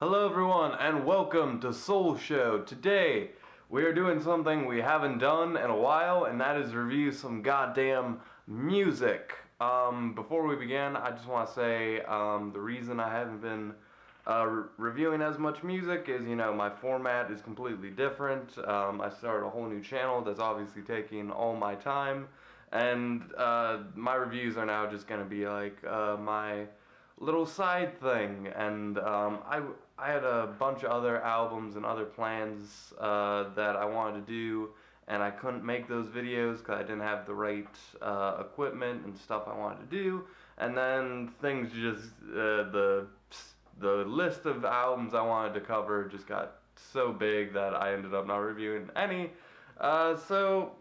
Hello everyone and welcome to Solshow. Today we are doing something we haven't done in a while, and that is review some goddamn music. Before we begin, I just want to say the reason I haven't been reviewing as much music is, my format is completely different. I started a whole new channel that's obviously taking all my time, and my reviews are now just going to be like my little side thing, and I had a bunch of other albums and other plans that I wanted to do, and I couldn't make those videos because I didn't have the right equipment and stuff I wanted to do. And then things just the list of albums I wanted to cover just got so big that I ended up not reviewing any. So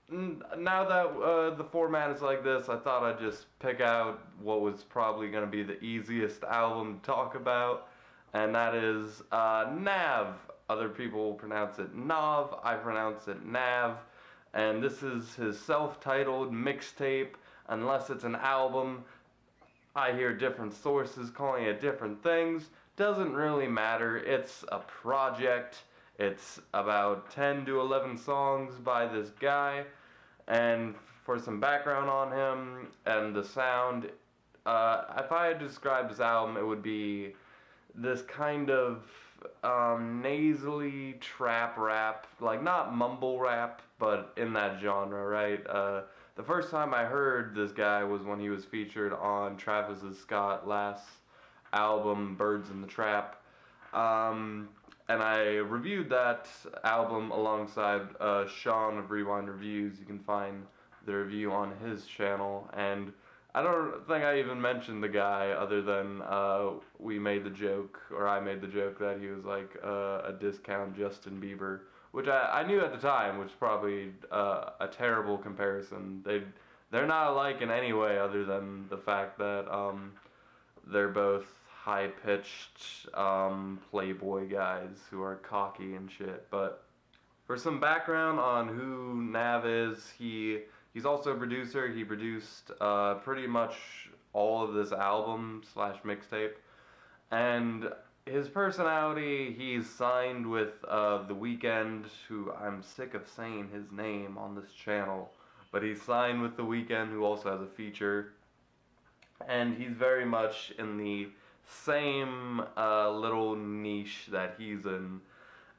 now that the format is like this, I thought I'd just pick out what was probably going to be the easiest album to talk about, and that is NAV. Other people pronounce it NAV, I pronounce it NAV, and this is his self-titled mixtape. Unless it's an album, I hear different sources calling it different things. Doesn't really matter, it's a project. It's about 10 to 11 songs by this guy. And for some background on him and the sound, if I had to describe this album, it would be this kind of nasally trap rap, like not mumble rap, but in that genre, right? The first time I heard this guy was when he was featured on Travis Scott's last album, Birds in the Trap. And I reviewed that album alongside Sean of Rewind Reviews. You can find the review on his channel. And I don't think I even mentioned the guy other than we made the joke, or I made the joke that he was like a discount Justin Bieber, which I knew at the time, which is probably a terrible comparison. They're not alike in any way other than the fact that they're both high-pitched playboy guys who are cocky and shit. But for some background on who Nav is, he's also a producer. He produced pretty much all of this album slash mixtape, and his personality, he's signed with The Weeknd, who I'm sick of saying his name on this channel, but he's signed with The Weeknd, who also has a feature, and he's very much in the same little niche that he's in.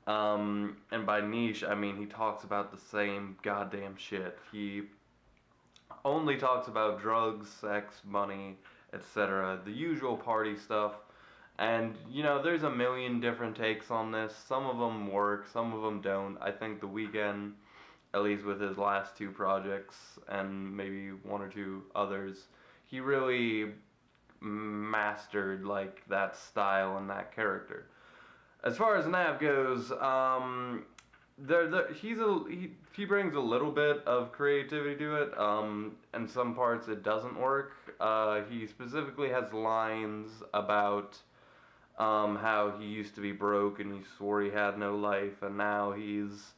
And by niche, I mean he talks about the same goddamn shit. He only talks about drugs, sex, money, etc. The usual party stuff. And, there's a million different takes on this. Some of them work, some of them don't. I think The Weeknd, at least with his last two projects, and maybe one or two others, he really mastered like that style and that character. As far as Nav goes, he brings a little bit of creativity to it. In some parts it doesn't work. He specifically has lines about how he used to be broke and he swore he had no life, and now he's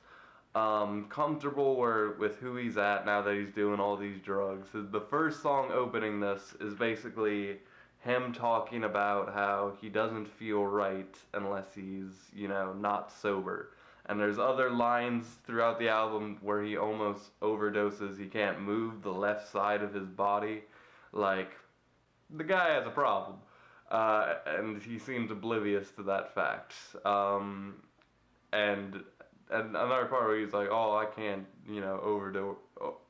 comfortable with who he's at now that he's doing all these drugs. The first song opening this is basically him talking about how he doesn't feel right unless he's, not sober. And there's other lines throughout the album where he almost overdoses. He can't move the left side of his body. Like, the guy has a problem. And he seems oblivious to that fact. And another part where he's like, oh, I can't,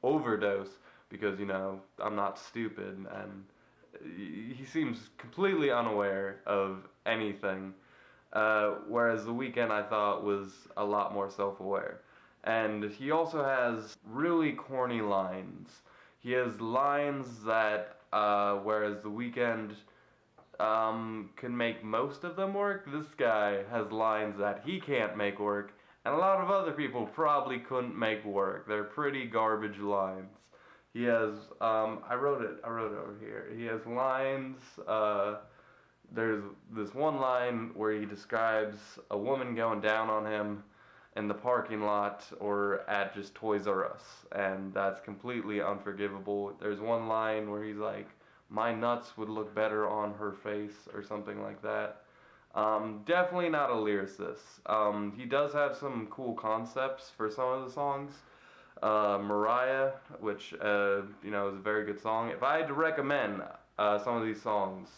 overdose because, I'm not stupid. And he seems completely unaware of anything, whereas The Weeknd, I thought, was a lot more self-aware. And he also has really corny lines. He has lines that, whereas The Weeknd can make most of them work, this guy has lines that he can't make work, and a lot of other people probably couldn't make work. They're pretty garbage lines. He has, I wrote it over here. He has lines, there's this one line where he describes a woman going down on him in the parking lot or at just Toys R Us, and that's completely unforgivable. There's one line where he's like, my nuts would look better on her face, or something like that. Definitely not a lyricist. He does have some cool concepts for some of the songs. Mariah, which is a very good song. If I had to recommend some of these songs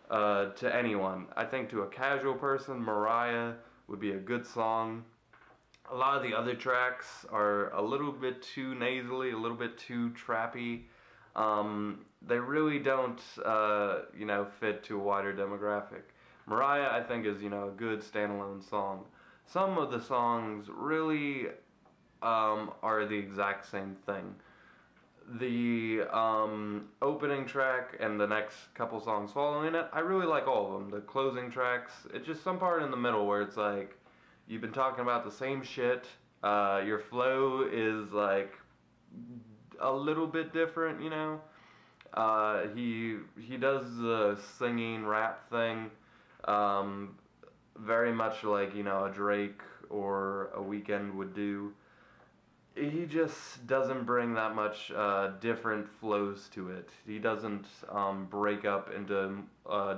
to anyone, I think to a casual person, Mariah would be a good song. A lot of the other tracks are a little bit too nasally, a little bit too trappy. They really don't, fit to a wider demographic. Mariah, I think, is, a good standalone song. Some of the songs really are the exact same thing. The opening track and the next couple songs following it, I really like all of them. The closing tracks, it's just some part in the middle where it's like, you've been talking about the same shit. Your flow is like a little bit different, he does the singing rap thing, very much like a Drake or a Weeknd would do. He just doesn't bring that much different flows to it. He doesn't break up into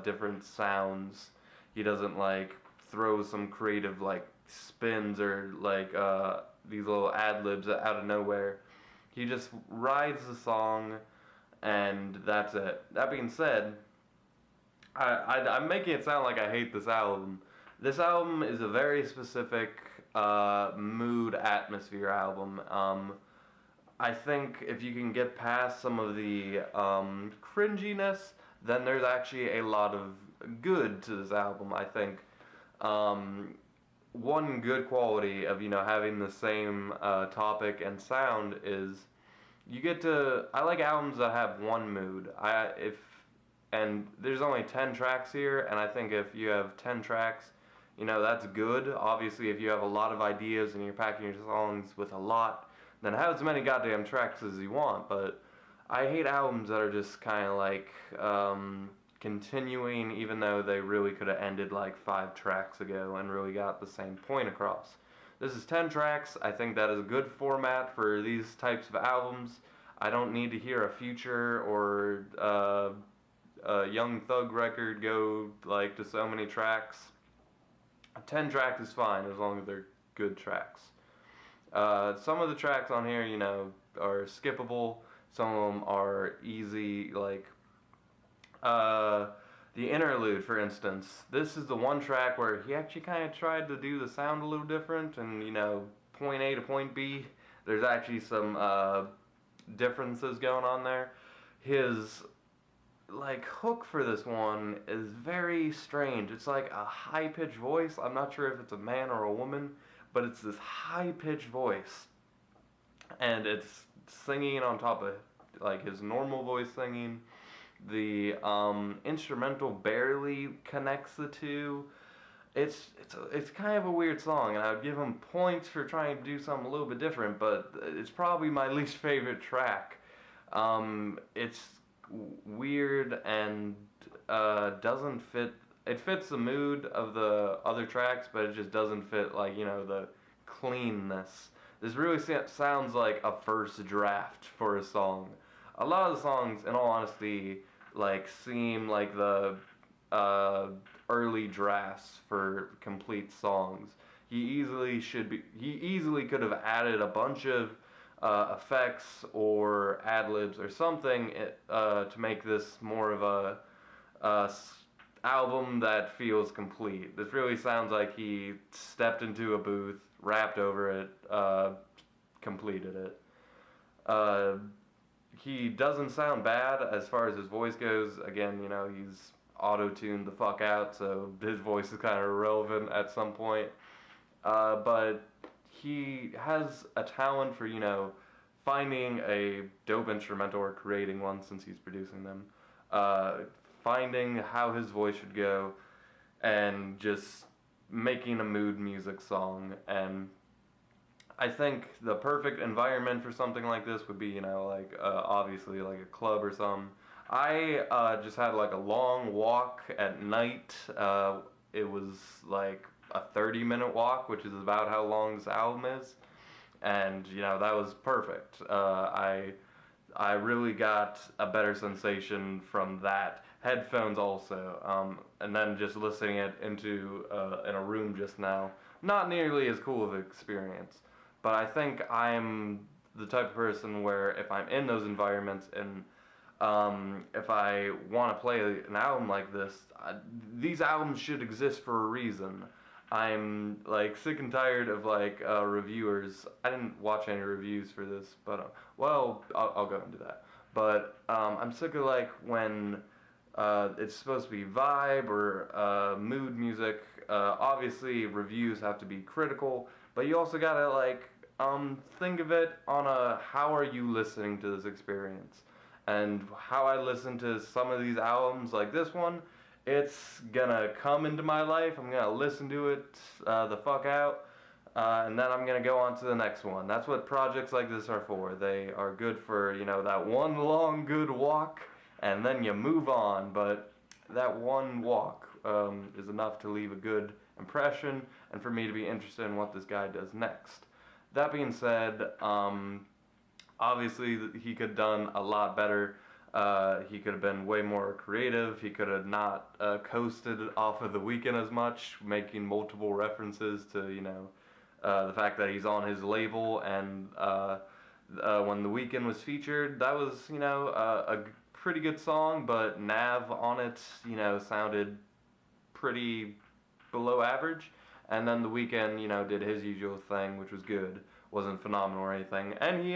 different sounds. He doesn't like throw some creative like spins or like these little ad libs out of nowhere. He just rides the song, and that's it. That being said, I'm making it sound like I hate this album. This album is a very specific mood atmosphere album. I think if you can get past some of the cringiness, then there's actually a lot of good to this album. I think one good quality of having the same topic and sound is you get to. I like albums that have one mood. And there's only 10 tracks here, and I think if you have 10 tracks, that's good. Obviously, if you have a lot of ideas and you're packing your songs with a lot, then have as many goddamn tracks as you want. But I hate albums that are just kind of like continuing, even though they really could have ended like 5 tracks ago and really got the same point across. This is 10 tracks. I think that is a good format for these types of albums. I don't need to hear a Future or a Young Thug record go like to so many tracks. 10 tracks is fine as long as they're good tracks. Some of the tracks on here, are skippable. Some of them are easy, like the interlude, for instance. This is the one track where he actually kind of tried to do the sound a little different, and point A to point B, there's actually some differences going on there. His like hook for this one is very strange. It's like a high-pitched voice. I'm not sure if it's a man or a woman, but it's this high-pitched voice, and it's singing on top of like his normal voice singing. The instrumental barely connects the two. It's kind of a weird song, and I would give him points for trying to do something a little bit different, but it's probably my least favorite track. It's weird and doesn't fit. It fits the mood of the other tracks, but it just doesn't fit like the cleanness. This really sounds like a first draft for a song. A lot of the songs, in all honesty, like seem like the early drafts for complete songs. He easily could have added a bunch of effects or ad-libs or something to make this more of a album that feels complete. This really sounds like he stepped into a booth, rapped over it, completed it. He doesn't sound bad as far as his voice goes. Again, he's auto-tuned the fuck out, so his voice is kind of irrelevant at some point. But he has a talent for, finding a dope instrumental or creating one since he's producing them. Finding how his voice should go and just making a mood music song. And I think the perfect environment for something like this would be, obviously like a club or something. I just had like a long walk at night. It was like a 30-minute walk, which is about how long this album is. And, that was perfect. I really got a better sensation from that headphones also, and then just listening it into in a room just now. Not nearly as cool of an experience, but I think I'm the type of person where if I'm in those environments and if I want to play an album like this, these albums should exist for a reason. I'm like sick and tired of like reviewers. I didn't watch any reviews for this, but well, I'll go into that. But I'm sick of like when it's supposed to be vibe or mood music. Obviously, reviews have to be critical, but you also gotta like think of it on a how are you listening to this experience, and how I listen to some of these albums like this one. It's gonna come into my life. I'm gonna listen to it the fuck out, and then I'm gonna go on to the next one. That's what projects like this are for. They are good for, you know, that one long good walk, and then you move on. But that one walk is enough to leave a good impression, and for me to be interested in what this guy does next. That being said, obviously he could have done a lot better. He could have been way more creative. He could have not coasted off of The Weeknd as much, making multiple references to, you know, the fact that he's on his label. And when The Weeknd was featured, that was, you know, a pretty good song, but NAV on it, you know, sounded pretty below average. And then The Weeknd, you know, did his usual thing, which was good. Wasn't phenomenal or anything. And he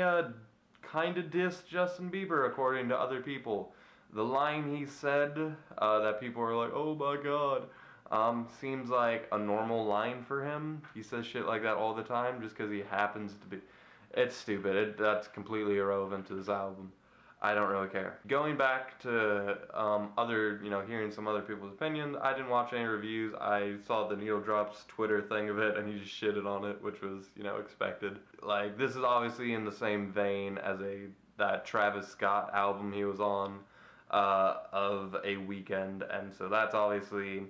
kind of dissed Justin Bieber, according to other people. The line he said that people were like, oh my god, seems like a normal line for him. He says shit like that all the time just because he happens to be. It's stupid. That's completely irrelevant to this album. I don't really care. Going back to other, you know, hearing some other people's opinions, I didn't watch any reviews. I saw the Needle Drops Twitter thing of it, and he just shitted on it, which was, you know, expected. Like, this is obviously in the same vein as that Travis Scott album he was on of A Weekend, and so that's obviously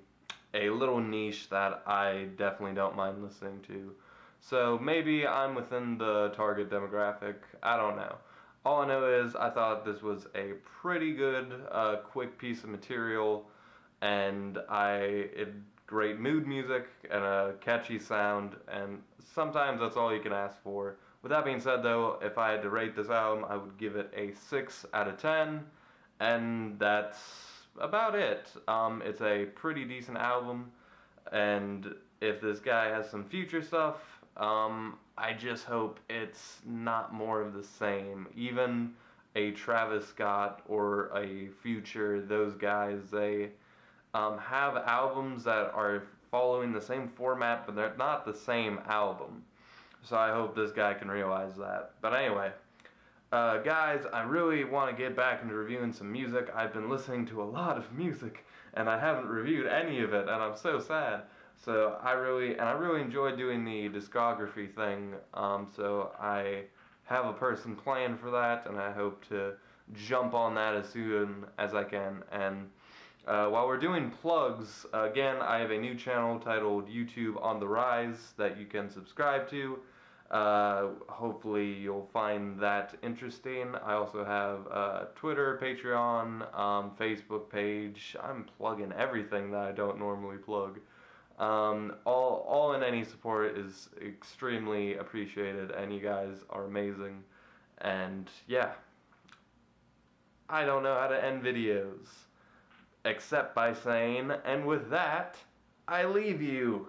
a little niche that I definitely don't mind listening to. So maybe I'm within the target demographic. I don't know. All I know is I thought this was a pretty good, quick piece of material, and great mood music and a catchy sound, and sometimes that's all you can ask for. With that being said, though, if I had to rate this album, I would give it a 6 out of 10, and that's about it. It's a pretty decent album, and if this guy has some future stuff, I just hope it's not more of the same. Even a Travis Scott or a Future, those guys, they have albums that are following the same format, but they're not the same album. So I hope this guy can realize that. But anyway, guys, I really want to get back into reviewing some music. I've been listening to a lot of music, and I haven't reviewed any of it, and I'm so sad. So I really enjoy doing the discography thing, so I have a person planned for that, and I hope to jump on that as soon as I can. And while we're doing plugs, again, I have a new channel titled YouTube on the Rise that you can subscribe to. Hopefully you'll find that interesting. I also have Twitter, Patreon, Facebook page. I'm plugging everything that I don't normally plug. All and any support is extremely appreciated, and you guys are amazing. And yeah, I don't know how to end videos except by saying, and with that, I leave you.